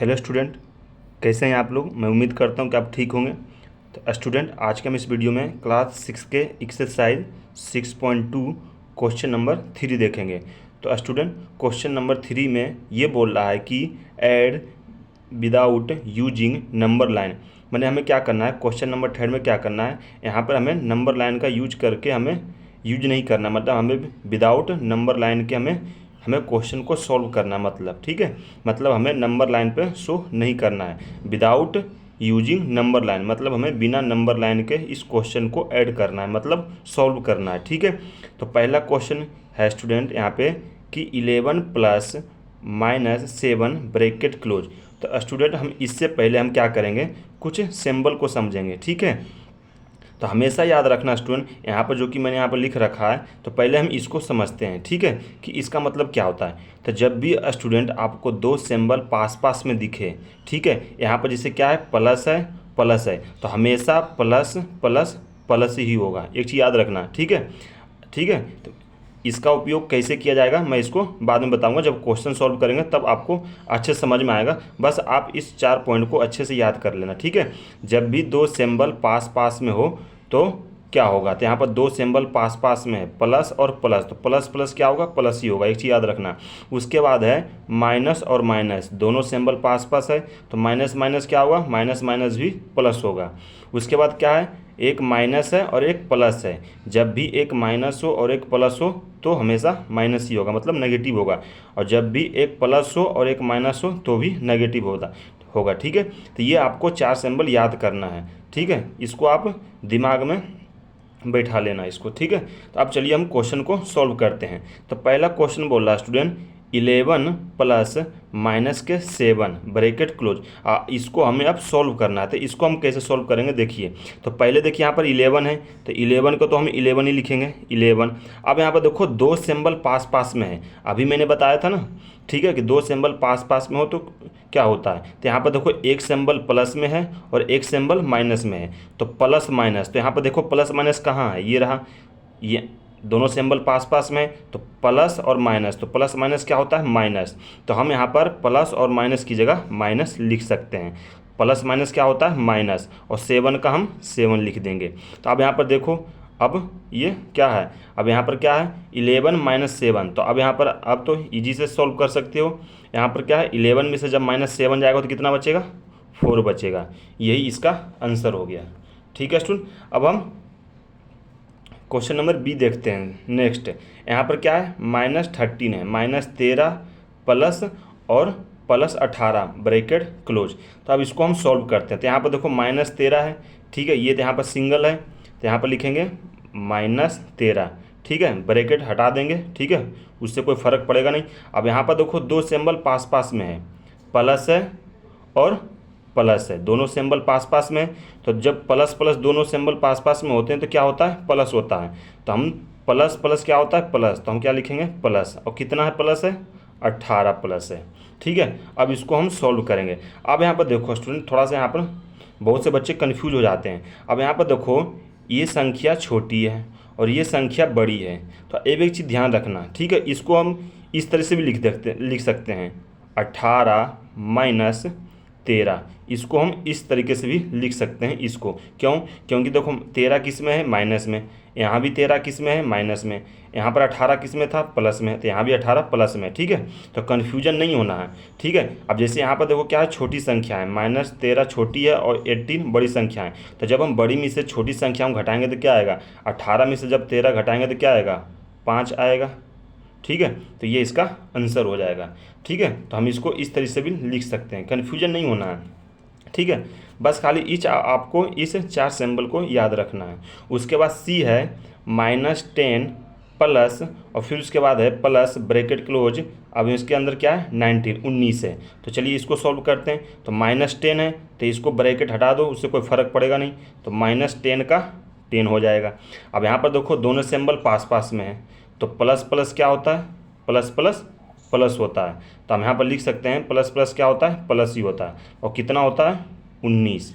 Hello student, कैसे हैं आप लोग। मैं उम्मीद करता हूं कि आप ठीक होंगे। तो स्टूडेंट, आज के हम इस वीडियो में क्लास 6 के एक्सरसाइज 6.2 क्वेश्चन नंबर 3 देखेंगे। तो स्टूडेंट, क्वेश्चन नंबर 3 में ये बोल रहा है कि add without using number line. मैंने हमें क्या करना है, क्वेश्चन नंबर 3 में क्या करना है, यहाँ पर हमें नंबर लाइन का यूज करके हमें यूज नहीं करना, मतलब हमें विदाउट नंबर लाइन के हमें क्वेश्चन को सॉल्व करना है। मतलब ठीक है, मतलब हमें नंबर लाइन पे शो नहीं करना है। विदाउट यूजिंग नंबर लाइन मतलब हमें बिना नंबर लाइन के इस क्वेश्चन को ऐड करना है, मतलब सॉल्व करना है। ठीक है, तो पहला क्वेश्चन है स्टूडेंट यहाँ पे कि 11 प्लस -7 ब्रैकेट क्लोज। तो स्टूडेंट, हम इससे पहले हम क्या करेंगे, कुछ सिंबल को समझेंगे। ठीक है, तो हमेशा याद रखना स्टूडेंट, यहाँ पर जो कि मैंने यहाँ पर लिख रखा है, तो पहले हम इसको समझते हैं। ठीक है, कि इसका मतलब क्या होता है। तो जब भी स्टूडेंट आपको दो सिंबल पास पास में दिखे, ठीक है, यहाँ पर जैसे क्या है, प्लस है प्लस है, तो हमेशा प्लस प्लस प्लस ही होगा। एक चीज़ याद रखना। ठीक है, ठीक है। तो इसका उपयोग कैसे किया जाएगा मैं इसको बाद में बताऊंगा, जब क्वेश्चन सॉल्व करेंगे तब आपको अच्छे से समझ में आएगा। बस आप इस 4 पॉइंट को अच्छे से याद कर लेना। ठीक है, जब भी दो सिंबल पास पास में हो तो क्या होगा, तो यहाँ पर दो सिंबल पास पास में है, प्लस और प्लस, तो प्लस प्लस क्या होगा, प्लस ही होगा। एक चीज़ याद रखना। उसके बाद है माइनस और माइनस, दोनों सिंबल पास पास है, तो माइनस माइनस क्या होगा, माइनस माइनस भी प्लस होगा। उसके बाद क्या है, एक माइनस है और एक प्लस है। जब भी एक माइनस हो और एक प्लस हो तो हमेशा माइनस ही होगा, मतलब नेगेटिव होगा। और जब भी एक प्लस हो और एक माइनस हो तो भी नेगेटिव होगा। ठीक है, तो ये आपको 4 सिंबल याद करना है। ठीक है, इसको आप दिमाग में बैठा लेना इसको। ठीक है, तो अब चलिए हम क्वेश्चन को सॉल्व करते हैं। तो पहला क्वेश्चन बोल रहा है स्टूडेंट 11 प्लस -7 ब्रैकेट क्लोज। इसको हमें अब सॉल्व करना है। तो इसको हम कैसे सॉल्व करेंगे, देखिए। तो पहले देखिए यहाँ पर 11 है, तो 11 को तो हम 11 ही लिखेंगे, 11। अब यहाँ पर देखो दो सिंबल पास पास में है, अभी मैंने बताया था ना। ठीक है, कि दो सिंबल पास पास में हो तो क्या होता है, तो यहाँ पर देखो एक सिंबल प्लस में है और एक सिंबल माइनस में है, तो प्लस माइनस, तो यहाँ पर देखो प्लस माइनस कहाँ है, ये रहा। ये दोनों सिंबल पास पास में, तो प्लस और माइनस, तो प्लस माइनस क्या होता है, माइनस। तो हम यहाँ पर प्लस और माइनस की जगह माइनस लिख सकते हैं। प्लस माइनस क्या होता है, माइनस, और 7 का हम 7 लिख देंगे। तो अब यहाँ पर देखो, अब ये क्या है, अब यहाँ पर क्या है, 11 - 7। तो अब यहाँ पर अब तो इजी से सॉल्व कर सकते हो। यहाँ पर क्या है, 11 में से जब -7 जाएगा तो कितना बचेगा, 4 बचेगा। यही इसका आंसर हो गया। ठीक है स्टूडेंट, अब हम क्वेश्चन नंबर बी देखते हैं। नेक्स्ट यहाँ पर क्या है, -13 है, -13 प्लस और +18 ब्रैकेट क्लोज। तो अब इसको हम सॉल्व करते हैं। तो यहाँ पर देखो -13 है, ठीक है, ये तो यहाँ पर सिंगल है, तो यहाँ पर लिखेंगे -13। ठीक है, ब्रैकेट हटा देंगे। ठीक है, उससे कोई फ़र्क पड़ेगा नहीं। अब यहाँ पर देखो दो सिंबल पास पास में है, प्लस है और प्लस है, दोनों सिंबल पास पास में। तो जब प्लस प्लस दोनों सिंबल पास पास में होते हैं तो क्या होता है, प्लस होता है। तो हम प्लस प्लस क्या होता है, प्लस, तो हम क्या लिखेंगे, प्लस। और कितना है प्लस है, 18 प्लस है। ठीक है, अब इसको हम सॉल्व करेंगे। अब यहाँ पर देखो स्टूडेंट, थोड़ा सा यहाँ पर बहुत से बच्चे कन्फ्यूज हो जाते हैं। अब यहाँ पर देखो ये संख्या छोटी है और ये संख्या बड़ी है, तो एक चीज़ ध्यान रखना। ठीक है, इसको हम इस तरह से भी लिख सकते हैं, 18 माइनस 13। इसको हम इस तरीके से भी लिख सकते हैं। इसको क्यों, क्योंकि देखो 13 किस में है, माइनस में, यहाँ भी 13 किस में है, माइनस में, यहाँ पर 18 किस में था, प्लस में, तो यहाँ भी 18 प्लस में। ठीक है, तो कन्फ्यूजन नहीं होना है। ठीक है, अब जैसे यहाँ पर देखो क्या है, छोटी संख्या है, -13 छोटी है और 18 बड़ी संख्या है। तो जब हम बड़ी में से छोटी संख्या हम घटाएंगे तो क्या आएगा, 18 में से जब 13 घटाएंगे तो क्या आएगा, 5 आएगा। ठीक है, तो ये इसका आंसर हो जाएगा। ठीक है, तो हम इसको इस तरीके से भी लिख सकते हैं, कन्फ्यूजन नहीं होना है। ठीक है, बस खाली आपको इस 4 सिंबल को याद रखना है। उसके बाद सी है -10 प्लस, और फिर उसके बाद है प्लस ब्रैकेट क्लोज। अब इसके अंदर क्या है, 19 है। तो चलिए इसको सॉल्व करते हैं। तो -10 है, तो इसको ब्रैकेट हटा दो, उससे कोई फ़र्क पड़ेगा नहीं, तो -10 का 10 हो जाएगा। अब यहाँ पर देखो दोनों सिंबल पास पास में है, तो प्लस प्लस क्या होता है, प्लस प्लस प्लस होता है। तो हम यहाँ पर लिख सकते हैं प्लस प्लस क्या होता है, प्लस ही होता है। और कितना होता है, 19,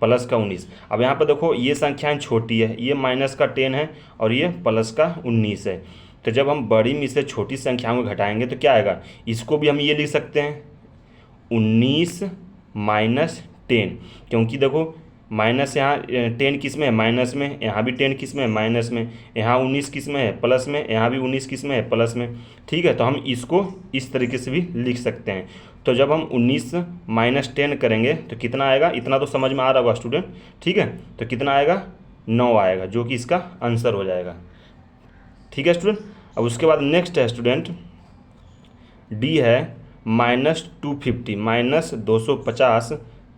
प्लस का 19। अब यहाँ पर देखो ये संख्याएं छोटी है, ये माइनस का 10 है और ये प्लस का 19 है। तो जब हम बड़ी में से छोटी संख्याओं को घटाएंगे तो क्या आएगा, इसको भी हम ये लिख सकते हैं, 19 माइनस 10, क्योंकि देखो माइनस यहाँ 10 किस में है, माइनस में, यहाँ भी 10 किस में है, माइनस में, यहाँ 19 किस में है, प्लस में, यहाँ भी 19 किस में है, प्लस में। ठीक है, तो हम इसको इस तरीके से भी लिख सकते हैं। तो जब हम 19 माइनस 10 करेंगे तो कितना आएगा, इतना तो समझ में आ रहा होगा स्टूडेंट। ठीक है, तो कितना आएगा, 9 आएगा, जो कि इसका आंसर हो जाएगा। ठीक है स्टूडेंट। अब उसके बाद नेक्स्ट है स्टूडेंट, डी है -250, -250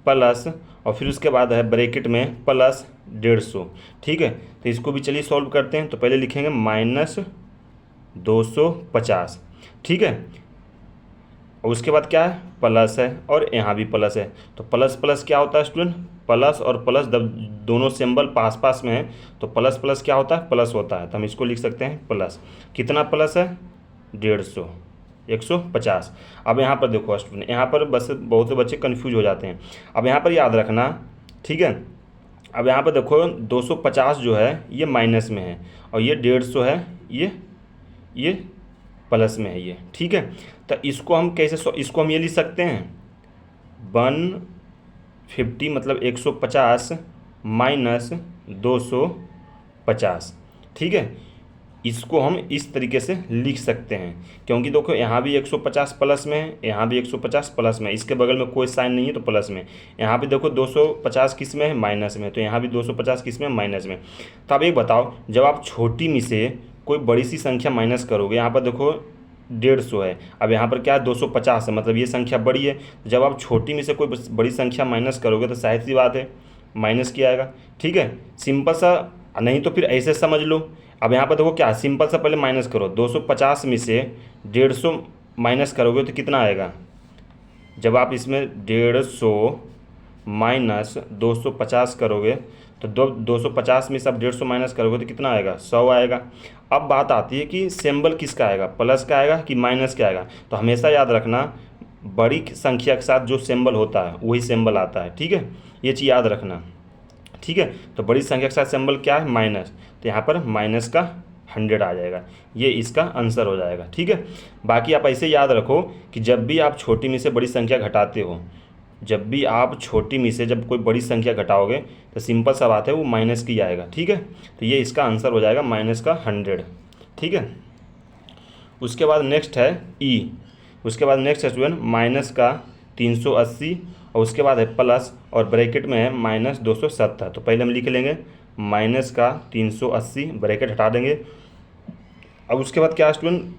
प्लस, और फिर उसके बाद है ब्रैकेट में प्लस 150। ठीक है, तो इसको भी चलिए सॉल्व करते हैं। तो पहले लिखेंगे -250। ठीक है, और उसके बाद क्या है, प्लस है, और यहाँ भी प्लस है। तो प्लस प्लस क्या होता है स्टूडेंट, प्लस और प्लस जब दोनों सिंबल पास पास में है तो प्लस प्लस क्या होता है, प्लस होता है। तो हम इसको लिख सकते हैं प्लस। कितना प्लस है, 150, 150। अब यहाँ पर देखो स्टूडेंट, यहाँ पर बस बहुत से बच्चे कन्फ्यूज हो जाते हैं। अब यहाँ पर याद रखना, ठीक है। अब यहाँ पर देखो 250 जो है ये माइनस में है, और ये 150 है, ये प्लस में है ये। ठीक है, तो इसको हम कैसे, इसको हम ये लिख सकते हैं 150 मतलब 150 माइनस 250। ठीक है, इसको हम इस तरीके से लिख सकते हैं, क्योंकि देखो यहाँ भी 150 प्लस में है, यहाँ भी 150 प्लस में, इसके बगल में कोई साइन नहीं है तो प्लस में। यहाँ भी देखो 250 किस में है, माइनस में, तो यहाँ भी 250 किस में, माइनस में। तो अब एक बताओ, जब आप छोटी में से कोई बड़ी सी संख्या माइनस करोगे, यहाँ पर देखो 150 है, अब यहाँ पर क्या है 250 है, मतलब ये संख्या बड़ी है। जब आप छोटी में से कोई बड़ी संख्या माइनस करोगे तो जाहिर सी बात है माइनस किया आएगा। ठीक है, सिंपल सा, नहीं तो फिर ऐसे समझ लो। अब यहाँ पर देखो क्या, सिंपल सा पहले माइनस करो, 250 में से 150 माइनस करोगे तो कितना आएगा। जब आप इसमें 150 माइनस 250 करोगे तो 250 में से आप 150 माइनस करोगे तो कितना आएगा, 100 आएगा। अब बात आती है कि सिंबल किसका आएगा, प्लस का आएगा कि माइनस का आएगा। तो हमेशा याद रखना, बड़ी संख्या के साथ जो सिंबल होता है वही सिंबल आता है। ठीक है, ये चीज़ याद रखना। ठीक है, तो बड़ी संख्या के साथ सिंबल क्या है, माइनस, तो यहाँ पर माइनस का 100 आ जाएगा, ये इसका आंसर हो जाएगा। ठीक है, बाकी आप ऐसे याद रखो कि जब भी आप छोटी में से बड़ी संख्या घटाते हो, जब भी आप छोटी में से जब कोई बड़ी संख्या घटाओगे तो सिंपल सा बात है वो माइनस की आएगा। ठीक है, तो ये इसका आंसर हो जाएगा माइनस का 100। ठीक है, उसके बाद नेक्स्ट है ई। उसके बाद नेक्स्ट है स्टूडेंट माइनस का 380, और उसके बाद है प्लस, और ब्रैकेट में है -270। तो पहले हम लिख लेंगे माइनस का 380, ब्रैकेट हटा देंगे। अब उसके बाद क्या है स्टूडेंट,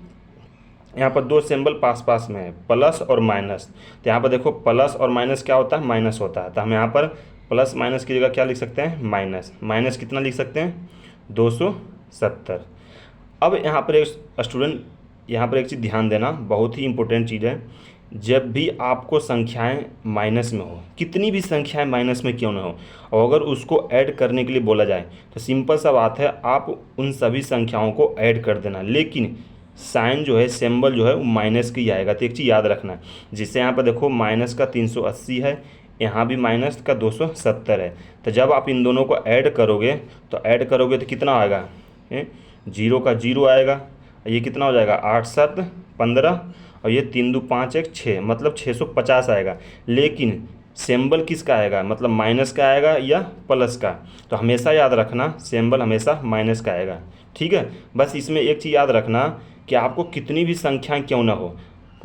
यहाँ पर दो सिंबल पास पास में है, प्लस और माइनस। तो यहाँ पर देखो प्लस और माइनस क्या होता है, माइनस होता है। तो हम यहाँ पर प्लस माइनस की जगह क्या लिख सकते हैं, माइनस। माइनस कितना लिख सकते हैं, 270। अब यहाँ पर एक स्टूडेंट, यहाँ पर एक चीज़ ध्यान देना, बहुत ही इंपॉर्टेंट चीज़ है। जब भी आपको संख्याएं माइनस में हो, कितनी भी संख्याएं माइनस में क्यों ना हो, और अगर उसको ऐड करने के लिए बोला जाए तो सिंपल सा बात है, आप उन सभी संख्याओं को ऐड कर देना, लेकिन साइन जो है, सिंबल जो है वो माइनस की आएगा। तो एक चीज़ याद रखना, जिससे यहाँ पर देखो माइनस का 380 है, यहाँ भी माइनस का 270 है। तो जब आप इन दोनों को ऐड करोगे तो कितना आएगा, 0 का 0 आएगा, ये कितना हो जाएगा 8 7 15, और ये 3 2 5 1 6, मतलब 650 आएगा। लेकिन सिंबल किसका आएगा, मतलब माइनस का आएगा या प्लस का। तो हमेशा याद रखना सिंबल हमेशा माइनस का आएगा। ठीक है, बस इसमें एक चीज़ याद रखना कि आपको कितनी भी संख्याएं क्यों ना हो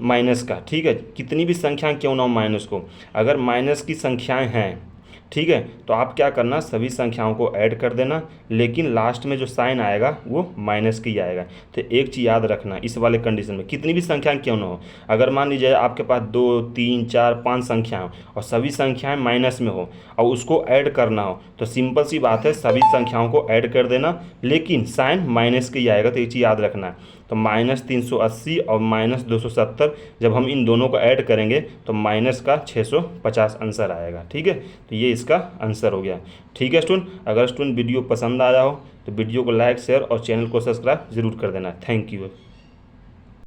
माइनस का, ठीक है, कितनी भी संख्याएं क्यों ना हो माइनस को, अगर माइनस की संख्याएं हैं, ठीक है, तो आप क्या करना, सभी संख्याओं को ऐड कर देना, लेकिन लास्ट में जो साइन आएगा वो माइनस की आएगा। तो एक चीज़ याद रखना, इस वाले कंडीशन में कितनी भी संख्याएं क्यों ना हो, अगर मान लीजिए आपके पास 2 3 4 5 संख्याएं हो और सभी संख्याएं माइनस में हो और उसको ऐड करना हो, तो सिंपल सी बात है सभी संख्याओं को ऐड कर देना, लेकिन साइन माइनस की आएगा। तो ये चीज़ याद रखना। तो -380 और -270 जब हम इन दोनों को ऐड करेंगे तो माइनस का 650 आंसर आएगा। ठीक है, तो ये इसका आंसर हो गया। ठीक है स्टूडेंट, अगर स्टूडेंट वीडियो पसंद आया हो तो वीडियो को लाइक शेयर और चैनल को सब्सक्राइब जरूर कर देना। Thank you.